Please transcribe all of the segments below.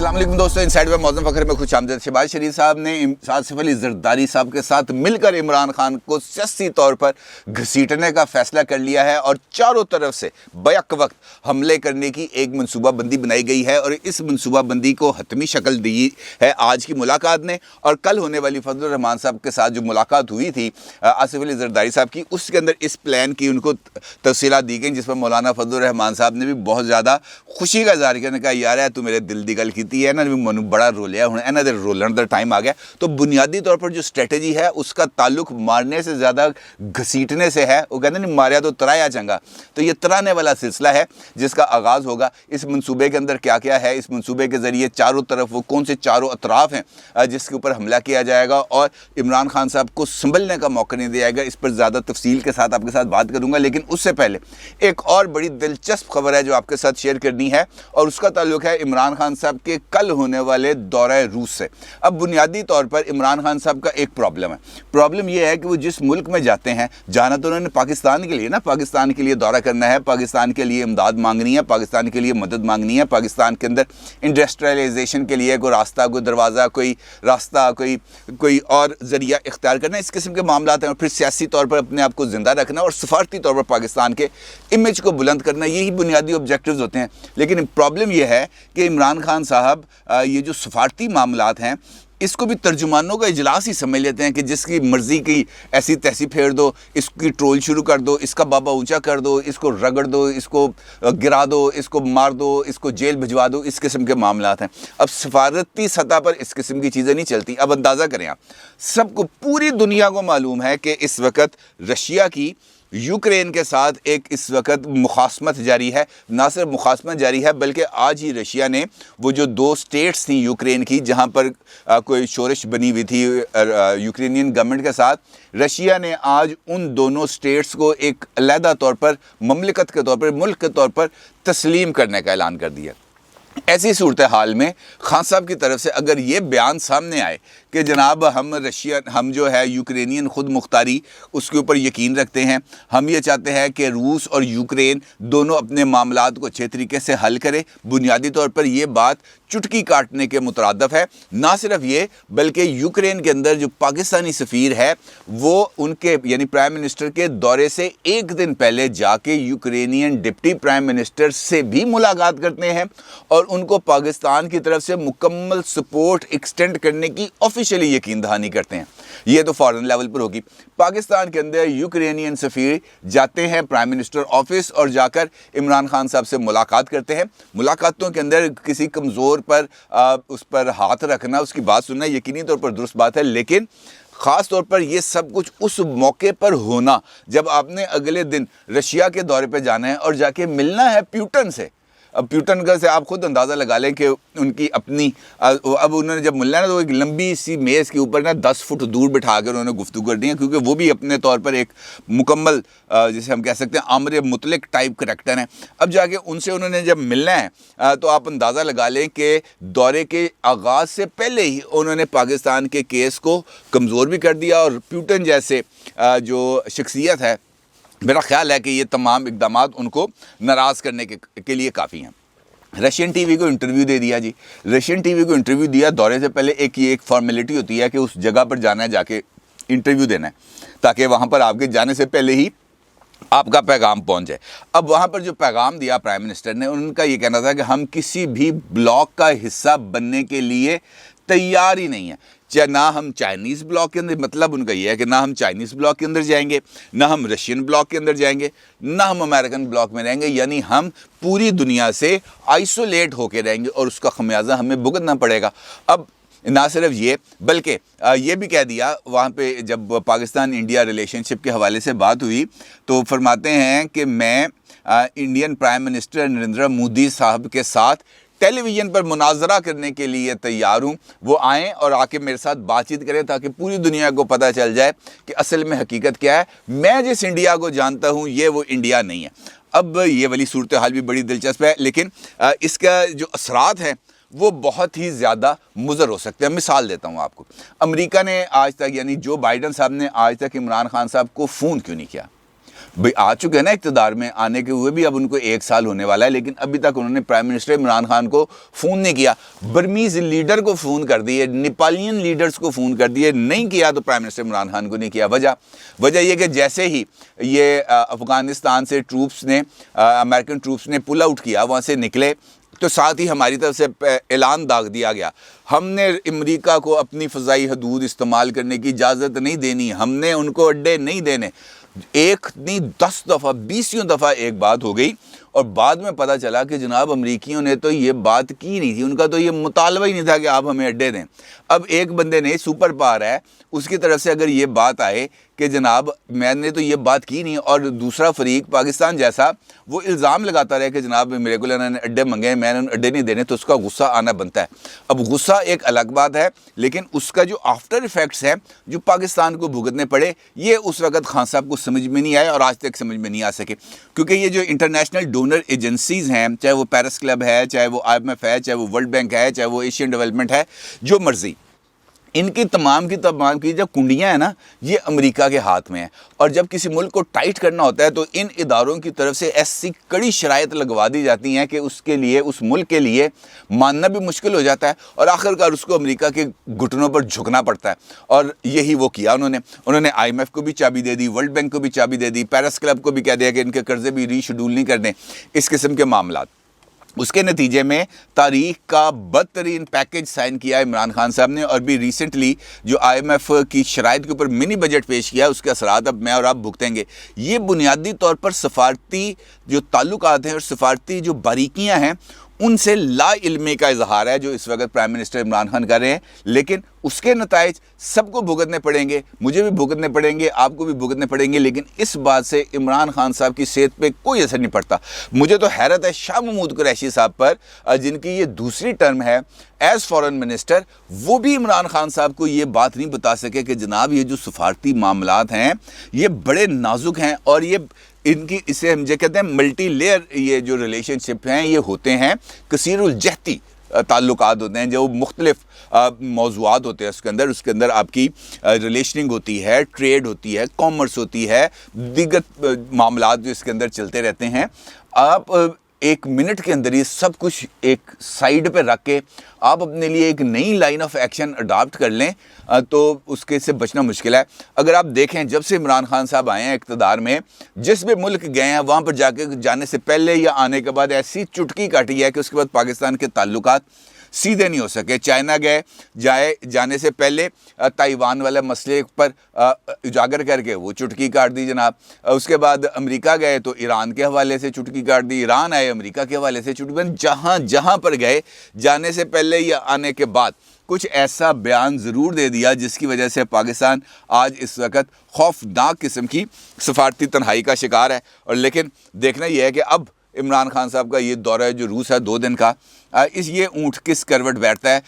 अस्सलाम वालेकुम दोस्तों, इनसाइड में मौज़ूम फ़खर में खुश आमदीद। शहबाज शरीफ साहब ने आसिफ अली ज़रदारी साहब के साथ मिलकर इमरान खान को सियासी तौर पर घसीटने का फ़ैसला कर लिया है और चारों तरफ से बैक वक्त हमले करने की एक मनसूबाबंदी बनाई गई है और इस मनसूबाबंदी को हतमी शक्ल दी है आज की मुलाकात ने। और कल होने वाली फजल रहमान साहब के साथ जो मुलाकात हुई थी आसिफ अली ज़रदारी साहब की, उसके अंदर इस प्लान की उनको तफसीलात दी गई, जिस पर मौलाना फजल रहमान साहब ने भी बहुत ज़्यादा खुशी का इज़हार किया। कहा यार है तू मेरे दिल दी गल की है ना, मनु बड़ा रोलिया हूँ इन्हों के रोलन का टाइम आ गया। तो बुनियादी तौर पर जो स्ट्रेटजी है उसका ताल्लुक मारने से ज़्यादा घसीटने से है। वो कहते नहीं मारिया तो तराया चंगा, तो ये तराने वाला सिलसिला है जिसका आगाज़ होगा। इस मनसूबे के अंदर क्या क्या है, इस मनसूबे के ज़रिए चारों तरफ वो कौन से चारों अतराफ़ हैं जिसके ऊपर हमला किया जाएगा और इमरान खान साहब को संभलने का मौका नहीं दिया जाएगा, इस पर ज़्यादा तफसील के साथ आपके साथ बात करूँगा। लेकिन उससे पहले एक और बड़ी दिलचस्प खबर है जो आपके साथ शेयर करनी है और उसका ताल्लुक है इमरान खान साहब के कल होने वाले दौरे रूस से। अब बुनियादी तौर पर इमरान खान साहब का एक प्रॉब्लम है। प्रॉब्लम यह है कि वो जिस मुल्क में जाते हैं, जाना तो उन्होंने पाकिस्तान के लिए ना, पाकिस्तान के लिए दौरा करना है, पाकिस्तान के लिए इमदाद मांगनी है, पाकिस्तान के लिए मदद मांगनी है, पाकिस्तान के अंदर इंडस्ट्रियलाइजेशन के लिए कोई रास्ता, कोई दरवाज़ा, कोई रास्ता, कोई और ज़रिया इख्तियार करना, इस किस्म के मामला हैं। और फिर सियासी तौर पर अपने आप को ज़िंदा रखना और सफारती तौर पर पाकिस्तान के इमेज को बुलंद करना, यही बुनियादी ऑब्जेक्टिव्स होते हैं। लेकिन प्रॉब्लम यह है कि इमरान खान साहब ये जो सफारती मामलात हैं इसको भी तर्जुमानों का इजलास ही समझ लेते हैं कि जिसकी मर्ज़ी की ऐसी तैसी फेर दो, इसकी ट्रोल शुरू कर दो, इसका बाबा ऊंचा कर दो, इसको रगड़ दो, इसको गिरा दो, इसको मार दो, इसको जेल भिजवा दो, इस किस्म के मामलात हैं। अब सफारती सतह पर इस किस्म की चीज़ें नहीं चलती। अब अंदाज़ा करें आप, सबको पूरी दुनिया को मालूम है कि इस वक्त रशिया की यूक्रेन के साथ एक इस वक्त मुखासमत जारी है। ना सिर्फ मुखासमत जारी है बल्कि आज ही रशिया ने वो जो दो स्टेट्स थी यूक्रेन की जहाँ पर कोई शोरिश बनी हुई थी यूक्रेनियन गवर्नमेंट के साथ, रशिया ने आज उन दोनों स्टेट्स को एक अलहदा तौर पर ममलिकत के तौर पर, मुल्क के तौर पर तस्लीम करने का ऐलान कर दिया। ऐसी सूरत हाल में खान साहब की तरफ से अगर ये बयान सामने आए कि जनाब हम जो है यूक्रेनियन खुद मुख्तारी उसके ऊपर यकीन रखते हैं, हम ये चाहते हैं कि रूस और यूक्रेन दोनों अपने मामलात को अच्छे तरीके से हल करें, बुनियादी तौर पर ये बात चुटकी काटने के मुतरादफ है। ना सिर्फ ये बल्कि यूक्रेन के अंदर जो पाकिस्तानी सफ़ीर है वो उनके यानी प्राइम मिनिस्टर के दौरे से एक दिन पहले जाके यूक्रेनियन डिप्टी प्राइम मिनिस्टर से भी मुलाकात करते हैं और उनको पाकिस्तान की तरफ से मुकम्मल सपोर्ट एक्सटेंड करने की ऑफिशियली यकीन दहानी करते हैं। ये तो फॉरेन लेवल पर होगी। पाकिस्तान के अंदर यूक्रेनियन सफ़ीर जाते हैं प्राइम मिनिस्टर ऑफिस और जाकर इमरान खान साहब से मुलाकात करते हैं। मुलाकातों के अंदर किसी कमज़ोर पर उस पर हाथ रखना, उसकी बात सुनना यकीनी तौर पर दुरुस्त बात है, लेकिन ख़ास तौर पर ये सब कुछ उस मौके पर होना जब आपने अगले दिन रशिया के दौरे पर जाना है और जाके मिलना है प्यूटन से। अब प्यूटन का से आप खुद अंदाज़ा लगा लें कि उनकी अपनी अब उन्होंने जब मिलना है तो एक लंबी सी मेज़ के ऊपर ना 10 फुट दूर बिठा कर उन्होंने गुफ्तगू कर दी है, क्योंकि वो भी अपने तौर पर एक मुकम्मल जिसे हम कह सकते हैं आमर मुतलक टाइप करैक्टर हैं। अब जाके उनसे उन्होंने जब मिलना है तो आप अंदाज़ा लगा लें कि दौरे के आगाज़ से पहले ही उन्होंने पाकिस्तान के केस को कमज़ोर भी कर दिया और प्यूटन जैसे जो शख्सियत है, मेरा ख़्याल है कि ये तमाम इक़दाम उनको नाराज़ करने के लिए काफ़ी हैं। रशियन टीवी को इंटरव्यू दे दिया जी, रशियन टीवी को इंटरव्यू दिया। दौरे से पहले एक फॉर्मेलिटी होती है कि उस जगह पर जाना है, जाके इंटरव्यू देना है ताकि वहाँ पर आपके जाने से पहले ही आपका पैगाम पहुँच जाए। अब वहाँ पर जो पैगाम दिया प्राइम मिनिस्टर ने, उनका ये कहना था कि हम किसी भी ब्लॉक का हिस्सा बनने के लिए तैयार ही नहीं है। चाहे ना हम चाइनीज़ ब्लॉक के अंदर, मतलब उनका ये है कि ना हम चाइनीज़ ब्लॉक के अंदर जाएंगे, ना हम रशियन ब्लॉक के अंदर जाएंगे, ना हम अमेरिकन ब्लॉक में रहेंगे, यानी हम पूरी दुनिया से आइसोलेट होकर रहेंगे और उसका खमियाजा हमें भुगतना पड़ेगा। अब ना सिर्फ ये बल्कि ये भी कह दिया वहाँ पे जब पाकिस्तान इंडिया रिलेशनशिप के हवाले से बात हुई तो फरमाते हैं कि मैं Indian prime minister Narendra Modi साहब के साथ टेलीविज़न पर मुनाजरा करने के लिए तैयार हूँ। वो आएँ और आके मेरे साथ बातचीत करें ताकि पूरी दुनिया को पता चल जाए कि असल में हकीकत क्या है। मैं जिस इंडिया को जानता हूँ ये वो इंडिया नहीं है। अब ये वाली सूरत हाल भी बड़ी दिलचस्प है, लेकिन इसका जो असरात हैं वो बहुत ही ज़्यादा मुज़र हो सकते हैं। मिसाल देता हूँ आपको, अमेरिका ने आज तक यानी जो बाइडन साहब ने आज तक इमरान खान साहब को फ़ोन क्यों नहीं किया? भाई आ चुके हैं ना इक़्तिदार में, आने के हुए भी अब उनको 1 साल होने वाला है, लेकिन अभी तक उन्होंने प्राइम मिनिस्टर इमरान खान को फ़ोन नहीं किया। बर्मीज़ लीडर को फ़ोन कर दिए, नेपालियन लीडर्स को फ़ोन कर दिए, नहीं किया तो प्राइम मिनिस्टर इमरान खान को नहीं किया। वजह ये कि जैसे ही ये अफ़गानिस्तान से अमेरिकन ट्रूप्स ने पुल आउट किया, वहाँ से निकले, तो साथ ही हमारी तरफ से ऐलान दाग दिया गया, हमने अमेरिका को अपनी फ़ज़ाई हदूद इस्तेमाल करने की इजाज़त नहीं देनी, हमने उनको अड्डे नहीं देने। एक नहीं 10 दफ़ा 20 दफ़ा एक बात हो गई, और बाद में पता चला कि जनाब अमरीकियों ने तो ये बात की नहीं थी, उनका तो ये मुतालबा ही नहीं था कि आप हमें अड्डे दें। अब एक बंदे ने सुपर पावर है, उसकी तरफ से अगर ये बात आए कि जनाब मैंने तो ये बात की नहीं, और दूसरा फरीक पाकिस्तान जैसा वो इल्ज़ाम लगाता रहे कि जनाब मेरे को इन्होंने अड्डे मंगे, मैंने अड्डे नहीं देने, तो उसका गुस्सा आना बनता है। अब गुस्सा एक अलग बात है, लेकिन उसका जो आफ्टर इफ़ेक्ट्स है जो पाकिस्तान को भुगतने पड़े, ये उस वक़्त खान साहब को समझ में नहीं आया और आज तक समझ में नहीं आ सके। क्योंकि ये जो इंटरनेशनल डोनर एजेंसीज़ हैं, चाहे वो पेरिस क्लब है, चाहे वो IMF है, चाहे वो वर्ल्ड बैंक है, चाहे वो एशियन डेवलपमेंट है, जो मर्ज़ी, इनकी तमाम की जब कुंडियाँ हैं ना, ये अमेरिका के हाथ में है। और जब किसी मुल्क को टाइट करना होता है तो इन इदारों की तरफ से ऐसी कड़ी शराइत लगवा दी जाती हैं कि उसके लिए, उस मुल्क के लिए मानना भी मुश्किल हो जाता है, और आखिरकार उसको अमेरिका के घुटनों पर झुकना पड़ता है। और यही वो किया उन्होंने IMF को भी चाबी दे दी, वर्ल्ड बैंक को भी चाबी दे दी, पेरिस क्लब को भी कह दिया कि इनके कर्जे भी रीशेड्यूल नहीं करने, इस किस्म के मामला। उसके नतीजे में तारीख का बदतरीन पैकेज साइन किया इमरान खान साहब ने, और भी रिसेंटली जो IMF की शराइत के ऊपर मिनी बजट पेश किया, उसके असरात अब मैं और आप भुगतेंगे। ये बुनियादी तौर पर सफारती जो ताल्लुकात हैं और सफारती जो बारीकियां हैं, उनसे ला इल्मी का इजहार है जो इस वक्त प्राइम मिनिस्टर इमरान खान कर रहे हैं। लेकिन उसके नताइज सबको भुगतने पड़ेंगे, मुझे भी भुगतने पड़ेंगे, आपको भी भुगतने पड़ेंगे, लेकिन इस बात से इमरान खान साहब की सेहत पे कोई असर नहीं पड़ता। मुझे तो हैरत है शाह महमूद कुरैशी साहब पर, जिनकी ये दूसरी टर्म है एज़ फॉरेन मिनिस्टर, वो भी इमरान खान साहब को ये बात नहीं बता सके कि जनाब ये जो सफारती मामलात हैं ये बड़े नाजुक हैं, और ये इनकी, इसे हम जो कहते हैं मल्टी लेयर, ये जो रिलेशनशिप हैं ये होते हैं, कसीरुल जहती ताल्लुकात होते हैं, जो मुख्तलिफ मौज़ूआत होते हैं उसके अंदर आपकी रिलेशनिंग होती है, ट्रेड होती है, कॉमर्स होती है, दीगर मामलात जो इसके अंदर चलते रहते हैं। आप 1 मिनट के अंदर ये सब कुछ एक साइड पे रख के आप अपने लिए एक नई लाइन ऑफ एक्शन अडॉप्ट कर लें तो उसके से बचना मुश्किल है। अगर आप देखें, जब से इमरान खान साहब आए हैं इक़्तिदार में, जिस भी मुल्क गए हैं वहाँ पर जाने से पहले या आने के बाद ऐसी चुटकी काटी है कि उसके बाद पाकिस्तान के ताल्लुकात सीधे नहीं हो सके। चाइना जाने से पहले ताइवान वाले मसले पर उजागर करके वो चुटकी काट दी जनाब। उसके बाद अमेरिका गए तो ईरान के हवाले से चुटकी काट दी, ईरान आए अमेरिका के हवाले से चुटकी। जहाँ पर गए, जाने से पहले या आने के बाद कुछ ऐसा बयान ज़रूर दे दिया जिसकी वजह से पाकिस्तान आज इस वक्त खौफनाक किस्म की सफारती तन्हाई का शिकार है। और लेकिन देखना यह है कि अब इमरान खान साहब का ये दौरा जो रूस है 2 दिन का, ये ऊँट किस करवट बैठता है।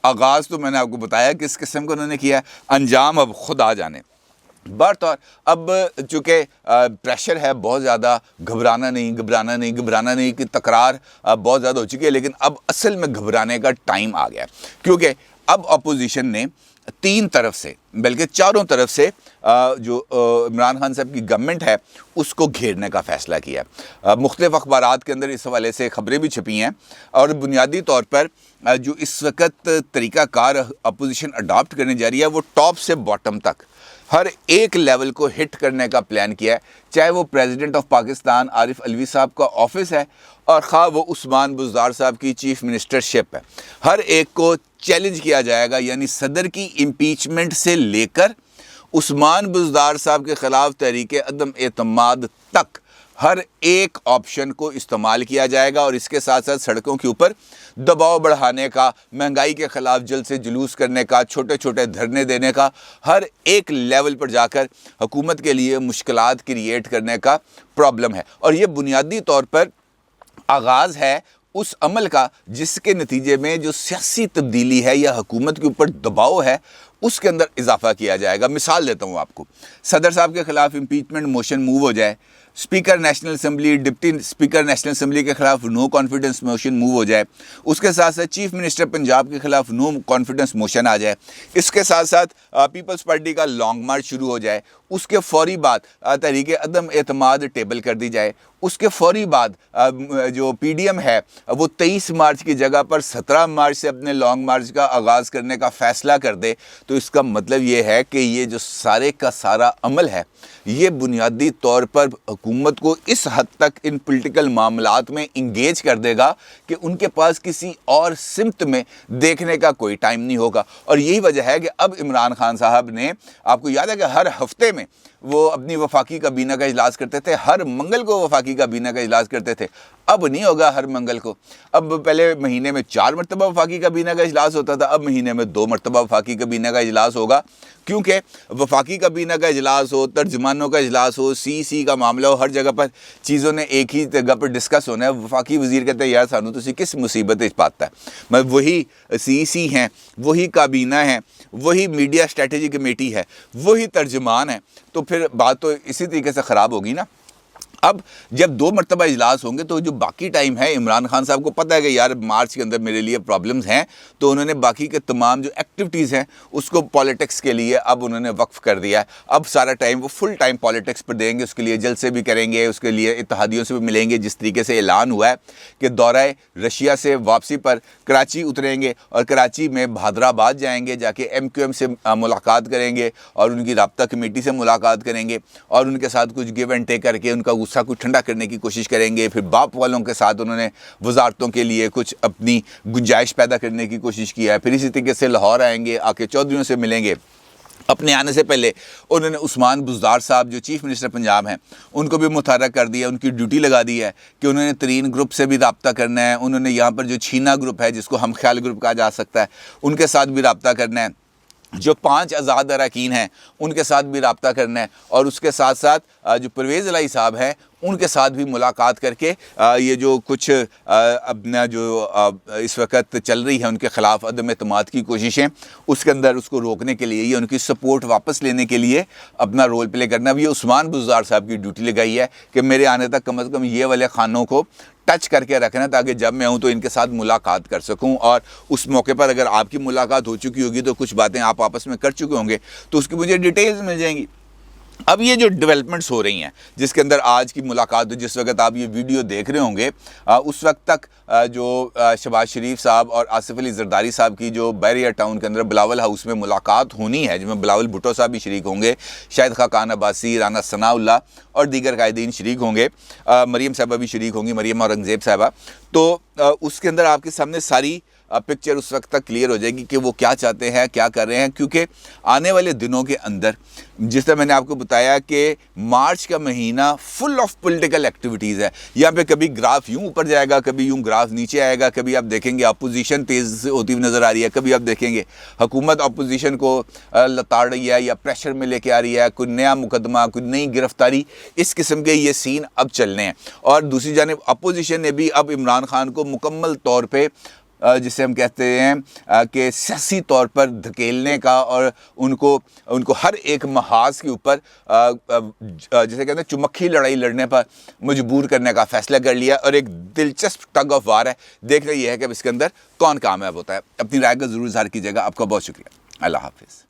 आगाज़ तो मैंने आपको बताया किस किस्म का उन्होंने किया है, अंजाम अब खुद आ जाने। बहरतौर अब चूँकि प्रेशर है बहुत ज़्यादा, घबराना नहीं कि तकरार बहुत ज़्यादा हो चुकी है, लेकिन अब असल में घबराने का टाइम आ गया, क्योंकि अब अपोजिशन ने 3 तरफ से बल्कि 4 तरफ से जो इमरान खान साहब की गवर्नमेंट है उसको घेरने का फ़ैसला किया है। मुख्तलिफ़ अखबारात के अंदर इस हवाले से ख़बरें भी छपी हैं, और बुनियादी तौर पर जो इस वक्त तरीक़ाकार अपोजिशन अडॉप्ट करने जा रही है वो टॉप से बॉटम तक हर एक लेवल को हिट करने का प्लान किया है। चाहे वो प्रेसिडेंट ऑफ पाकिस्तान आरिफ अलवी साहब का ऑफिस है, और ख़ा वो उस्मान बुज़दार साहब की चीफ मिनिस्टरशिप है, हर एक को चैलेंज किया जाएगा। यानी सदर की इम्पीचमेंट से लेकर उस्मान बुज़दार साहब के ख़िलाफ़ तहरीक अदम एतमाद तक हर एक ऑप्शन को इस्तेमाल किया जाएगा, और इसके साथ साथ सड़कों के ऊपर दबाव बढ़ाने का, महंगाई के ख़िलाफ़ जल्द से जुलूस करने का, छोटे छोटे धरने देने का, हर एक लेवल पर जाकर हुकूमत के लिए मुश्किलात क्रिएट करने का प्रॉब्लम है। और ये बुनियादी तौर पर आगाज़ है उस अमल का जिसके नतीजे में जो सियासी तब्दीली है या हुकूमत के ऊपर दबाव है उसके अंदर इजाफा किया जाएगा। मिसाल देता हूँ आपको, सदर साहब के ख़िलाफ़ इम्पीचमेंट मोशन मूव हो जाए, speaker national assembly, deputy speaker national assembly के खिलाफ नो कॉन्फिडेंस मोशन मूव हो जाए, उसके साथ साथ चीफ मिनिस्टर पंजाब के खिलाफ नो कॉन्फिडेंस मोशन आ जाए, इसके साथ साथ पीपल्स पार्टी का लॉन्ग मार्च शुरू हो जाए, उसके फौरी बाद तहरीक अदम एतमाद टेबल कर दी जाए, उसके फौरी बाद जो पीडीएम है वो 23 मार्च की जगह पर 17 मार्च से अपने लॉन्ग मार्च का आगाज़ करने का फ़ैसला कर दे, तो इसका मतलब ये है कि ये जो सारे का सारा अमल है ये बुनियादी तौर पर हुकूमत को इस हद तक इन पॉलिटिकल मामलात में इंगेज कर देगा कि उनके पास किसी और सिमत में देखने का कोई टाइम नहीं होगा। और यही वजह है कि अब इमरान खान साहब ने, आपको याद है कि हर हफ्ते में वो अपनी वफाकी काबीना का इजलास करते थे, हर मंगल को वफाकी काबीना का इजलास करते थे, अब नहीं होगा हर मंगल को। अब पहले महीने में 4 मरतबा वफाकी काबीना का इजलास होता था, अब महीने में 2 मरतबा वफाकी काबीना का इजलास होगा, क्योंकि वफाकी काबीना का इजलास हो, तर्जमानों का इजलास हो, सी का मामला हो, हर जगह पर चीज़ों ने एक ही जगह पर डिस्कस होना है। वफाकी वज़ीर कहते हैं यार सानू तुसी किस मुसीबत इस पाता है, मैं वही सी हैं, वही काबीना है, वही मीडिया स्ट्रेटजी कमेटी है, वही तर्जमान है, तो फिर बात तो इसी तरीके से ख़राब होगी ना। अब जब 2 मरतबा इजलास होंगे तो जो बाकी टाइम है, इमरान खान साहब को पता है कि यार मार्च के अंदर मेरे लिए प्रॉब्लम्स हैं, तो उन्होंने बाकी के तमाम जो एक्टिविटीज़ हैं उसको पॉलिटिक्स के लिए अब उन्होंने वक्फ कर दिया है। अब सारा टाइम वो फुल टाइम पॉलिटिक्स पर देंगे, उसके लिए जलसे भी करेंगे, उसके लिए इत्तेहादियों से भी मिलेंगे। जिस तरीके से ऐलान हुआ है कि दौरा रशिया से वापसी पर कराची उतरेंगे और कराची में भादराबाद जाएंगे, जाके MQM से मुलाकात करेंगे और उनकी राब्ता कमेटी से मुलाकात करेंगे और उनके साथ कुछ गिव एंड टेक करके उनका गुस्सा कुछ ठंडा करने की कोशिश करेंगे। फिर बाप वालों के साथ उन्होंने वजारतों के लिए कुछ अपनी गुंजाइश पैदा करने की कोशिश किया है। फिर इसी तरीके से लाहौर आएंगे, आके चौधरियों से मिलेंगे। अपने आने से पहले उन्होंने उस्मान बुज़दार साहब जो चीफ मिनिस्टर पंजाब हैं उनको भी मुतहर्रिक कर दिया, उनकी ड्यूटी लगा दी है कि उन्होंने तरीन ग्रुप से भी रब्ता करना है, उन्होंने यहाँ पर जो छीना ग्रुप है जिसको हम ख्याल ग्रुप कहा जा सकता है उनके साथ भी रब्ता करना है, जो 5 आज़ाद अरकान हैं उनके साथ भी रब्ता करना है, और उसके साथ साथ जो परवेज़ इलाही साहब हैं उनके साथ भी मुलाकात करके ये जो कुछ अपना जो इस वक्त चल रही है उनके ख़िलाफ़ अदम एतमाद की कोशिशें, उसके अंदर उसको रोकने के लिए, ये उनकी सपोर्ट वापस लेने के लिए अपना रोल प्ले करना। अब ये उस्मान बुज़दार साहब की ड्यूटी लगाई है कि मेरे आने तक कम से कम ये वाले खानों को टच करके रखना, ताकि जब मैं आऊँ तो इनके साथ मुलाकात कर सकूं, और उस मौके पर अगर आपकी मुलाकात हो चुकी होगी तो कुछ बातें आप आपस में कर चुके होंगे तो उसकी मुझे डिटेल्स मिल जाएंगी। अब ये जो डेवलपमेंट्स हो रही हैं जिसके अंदर आज की मुलाकात, जिस वक्त आप ये वीडियो देख रहे होंगे उस वक्त तक जो शहबाज शरीफ साहब और आसिफ अली जरदारी साहब की जो बैरियर टाउन के अंदर बिलावल हाउस में मुलाकात होनी है, जिसमें बिलावल भुट्टो साहब भी शरीक होंगे, शाहिद खाकान अब्बासी, राना सनाउल्लाह और दीगर कायदीन शरीक होंगे, मरीम साहबा भी शरीक होंगी, मरीम औरंगज़ेब साहबा। तो उसके अंदर आपके सामने सारी पिक्चर उस वक्त तक क्लियर हो जाएगी कि वो क्या चाहते हैं, क्या कर रहे हैं, क्योंकि आने वाले दिनों के अंदर जिस तरह मैंने आपको बताया कि मार्च का महीना फुल ऑफ पॉलिटिकल एक्टिविटीज़ है। यहाँ पे कभी ग्राफ यूँ ऊपर जाएगा, कभी यूँ ग्राफ नीचे आएगा, कभी आप देखेंगे अपोजिशन तेज़ होती हुई नज़र आ रही है, कभी आप देखेंगे हुकूमत अपोजिशन को लताड़ रही है या प्रेशर में लेके आ रही है, कोई नया मुकदमा, कोई नई गिरफ्तारी, इस किस्म के ये सीन अब चलने हैं। और दूसरी जानिब अपोजिशन ने भी अब इमरान खान को मुकम्मल तौर पर जिसे हम कहते हैं कि सियासी तौर पर धकेलने का और उनको हर एक महाज के ऊपर जिसे कहते हैं चुमक्खी लड़ाई लड़ने पर मजबूर करने का फ़ैसला कर लिया। और एक दिलचस्प टग ऑफ वार है, देखना यह है कि इसके अंदर कौन कामयाब होता है। अपनी राय का ज़रूर इज़हार कीजिएगा। आपका बहुत शुक्रिया। अल्लाह हाफ़िज़।